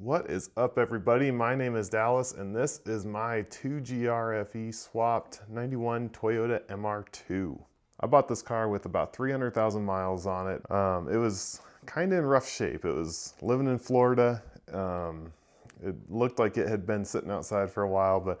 What is up, everybody? My name is Dallas, and this is my 2GR FE swapped 91 Toyota MR2. I bought this car with about 300,000 miles on it. It was kind of in rough shape. It was living in Florida. It looked like it had been sitting outside for a while, but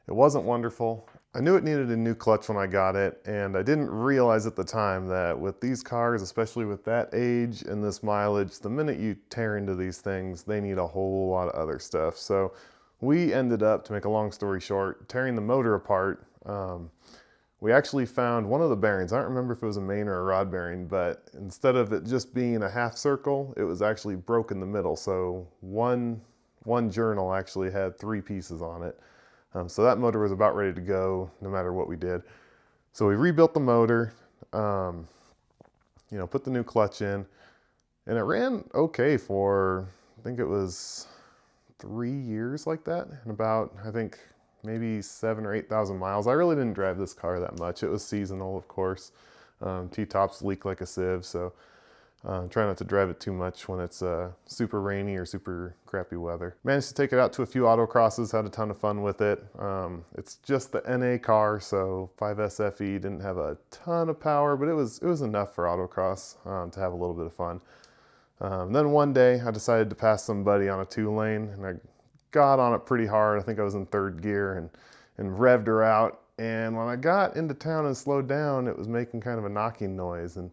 it wasn't wonderful. I knew it needed a new clutch when I got it, and I didn't realize at the time that with these cars, especially with that age and this mileage, the minute you tear into these things, they need a whole lot of other stuff. So we ended up, to make a long story short, tearing the motor apart. We actually found one of the bearings. I don't remember if it was a main or a rod bearing, but instead of it just being a half circle, it was actually broke in the middle. So one journal actually had 3 pieces on it. So that motor was about ready to go no matter what we did. So we rebuilt the motor, put the new clutch in, and it ran okay for, I think it was 3 years like that, and about, I think, maybe 7,000 or 8,000 miles. I really didn't drive this car that much. It was seasonal, of course. T-tops leak like a sieve, so try not to drive it too much when it's super rainy or super crappy weather. Managed to take it out to a few autocrosses, had a ton of fun with it. It's just the NA car, so 5S FE didn't have a ton of power, but it was enough for autocross to have a little bit of fun. Then one day I decided to pass somebody on a 2-lane, and I got on it pretty hard. I think I was in 3rd gear and revved her out. And when I got into town and slowed down, it was making kind of a knocking noise. And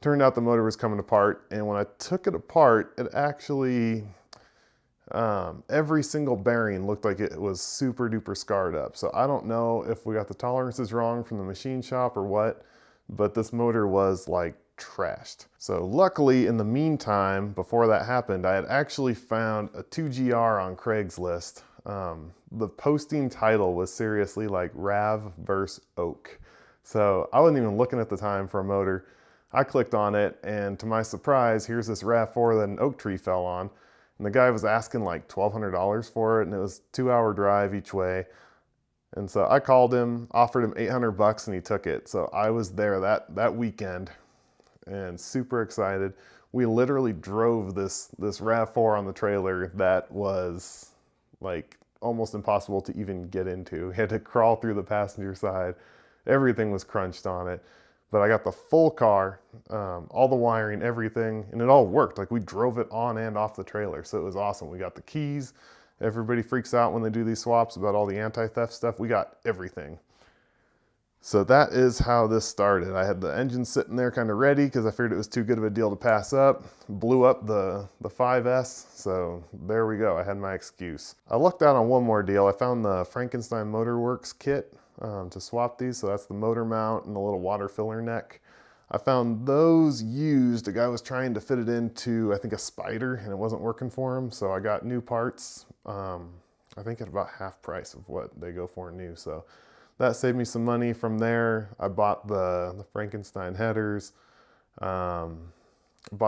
turned out the motor was coming apart, and when I took it apart, it actually, every single bearing looked like it was super duper scarred up. So I don't know if we got the tolerances wrong from the machine shop or what, but this motor was like trashed. So luckily, in the meantime, before that happened, I had actually found a 2GR on Craigslist. The posting title was seriously like Rav vs. Oak. So I wasn't even looking at the time for a motor. I clicked on it, and to my surprise, here's this RAV4 that an oak tree fell on. And the guy was asking like $1,200 for it, and it was a 2-hour drive each way. And so I called him, offered him $800, and he took it. So I was there that weekend and super excited. We literally drove this RAV4 on the trailer that was like almost impossible to even get into. We had to crawl through the passenger side. Everything was crunched on it. But I got the full car, all the wiring, everything, and it all worked. Like, we drove it on and off the trailer, so it was awesome. We got the keys. Everybody freaks out when they do these swaps about all the anti-theft stuff. We got everything. So that is how this started. I had the engine sitting there kind of ready because I figured it was too good of a deal to pass up. Blew up the 5S, so there we go. I had my excuse. I lucked out on one more deal. I found the Frankenstein Motorworks kit to swap these. So that's the motor mount and the little water filler neck. I found those used. A guy was trying to fit it into, I think, a Spider, and it wasn't working for him. So I got new parts, I think at about half price of what they go for new. So that saved me some money. From there, I bought the Frankenstein headers, bought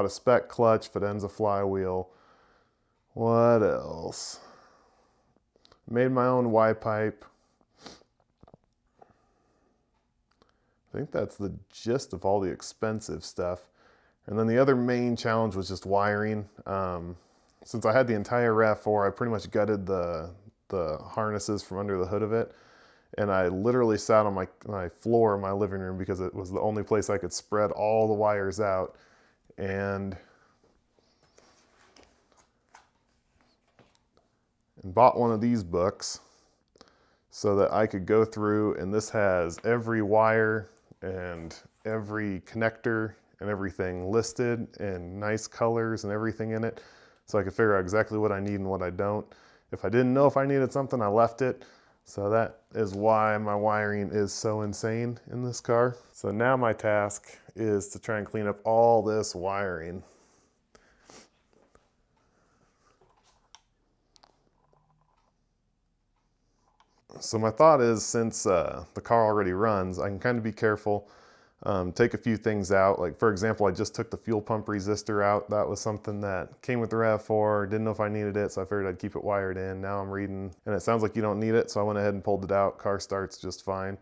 a Spec clutch, Fidenza flywheel. What else? Made my own Y-pipe. I think that's the gist of all the expensive stuff. And then the other main challenge was just wiring. Since I had the entire RAV4, I pretty much gutted the harnesses from under the hood of it. And I literally sat on my floor in my living room because it was the only place I could spread all the wires out. And bought one of these books so that I could go through, and this has every wire and every connector and everything listed in nice colors and everything in it, so I could figure out exactly what I need and what I don't. If I didn't know if I needed something, I left it. So that is why my wiring is so insane in this car. So now my task is to try and clean up all this wiring. So my thought is, since the car already runs, I can kind of be careful, take a few things out. Like, for example, I just took the fuel pump resistor out. That was something that came with the RAV4. Didn't know if I needed it, so I figured I'd keep it wired in. Now I'm reading, and it sounds like you don't need it, so I went ahead and pulled it out. Car starts just fine.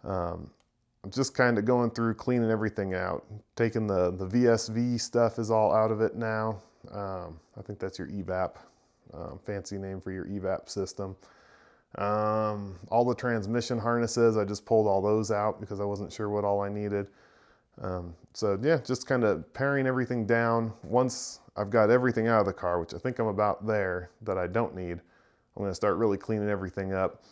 I'm just kind of going through, cleaning everything out. Taking the VSV stuff is all out of it now. I think that's your evap. fancy name for your evap system. All the transmission harnesses, I just pulled all those out because I wasn't sure what all I needed. So yeah, just kind of paring everything down. Once I've got everything out of the car, which I think I'm about there that I don't need, I'm going to start really cleaning everything up.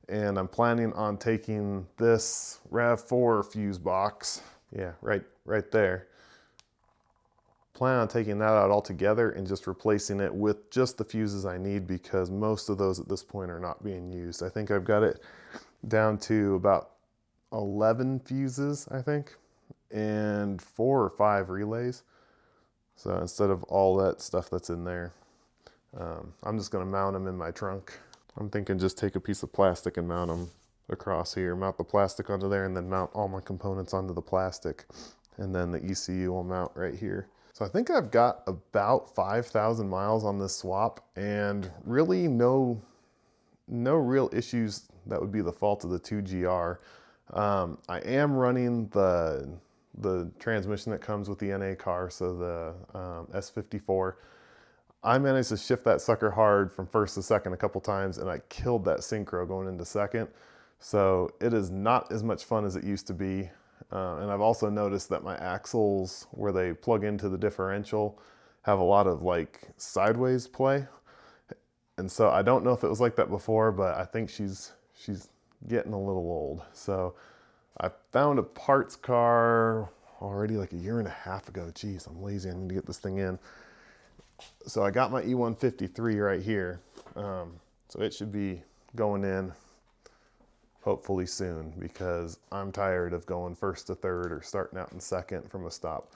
And I'm planning on taking this RAV4 fuse box, yeah, right there. Plan on taking that out altogether and just replacing it with just the fuses I need, because most of those at this point are not being used. I think I've got it down to about 11 fuses, I think, and 4 or 5 relays. So instead of all that stuff that's in there, I'm just going to mount them in my trunk. I'm thinking just take a piece of plastic and mount them across here, mount the plastic onto there, and then mount all my components onto the plastic. And then the ECU will mount right here. So I think I've got about 5,000 miles on this swap, and really no real issues that would be the fault of the 2GR. I am running the transmission that comes with the NA car, so the S54. I managed to shift that sucker hard from first to second a couple times, and I killed that synchro going into second. So it is not as much fun as it used to be. And I've also noticed that my axles, where they plug into the differential, have a lot of like sideways play. And so I don't know if it was like that before, but I think she's getting a little old. So I found a parts car already like a year and a half ago. Geez, I'm lazy. I need to get this thing in. So I got my E153 right here. So it should be going in hopefully soon, because I'm tired of going first to third or starting out in second from a stop.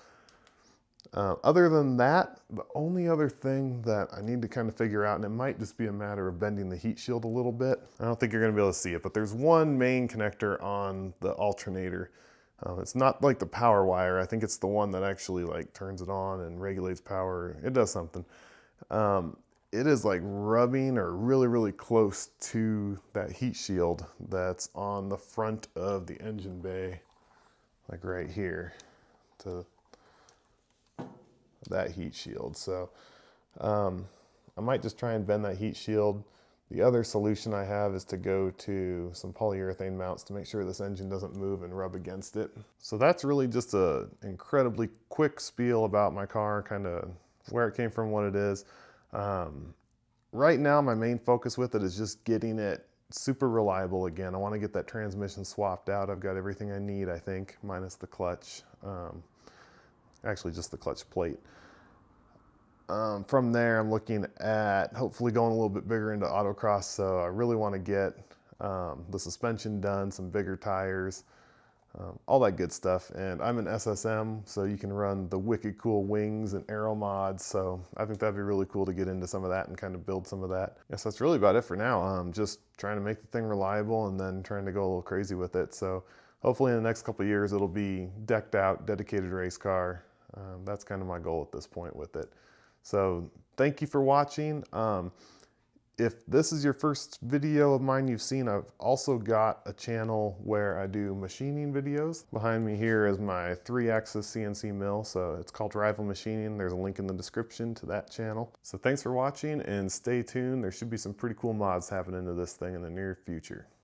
Other than that, the only other thing that I need to kind of figure out, and it might just be a matter of bending the heat shield a little bit. I don't think you're going to be able to see it, but there's one main connector on the alternator. It's not like the power wire. I think it's the one that actually like turns it on and regulates power. It does something. It is like rubbing or really close to that heat shield that's on the front of the engine bay, like right here to that heat shield. So I might just try and bend that heat shield. The other solution I have is to go to some polyurethane mounts to make sure this engine doesn't move and rub against it. So that's really just an incredibly quick spiel about my car, kind of where it came from, what it is. Right now, my main focus with it is just getting it super reliable again. I want to get that transmission swapped out. I've got everything I need, I think, minus the clutch. Actually, just the clutch plate. From there, I'm looking at hopefully going a little bit bigger into autocross. So I really want to get the suspension done, some bigger tires, all that good stuff. And I'm an SSM, so you can run the wicked cool wings and aero mods. So I think that'd be really cool to get into some of that and kind of build some of that. Yes, that's really about it for now. Just trying to make the thing reliable and then trying to go a little crazy with it. So hopefully in the next couple of years, it'll be decked out, dedicated race car. That's kind of my goal at this point with it. So thank you for watching. If this is your first video of mine you've seen, I've also got a channel where I do machining videos. Behind me here is my 3-axis CNC mill, so it's called Rival Machining. There's a link in the description to that channel. So thanks for watching and stay tuned. There should be some pretty cool mods happening to this thing in the near future.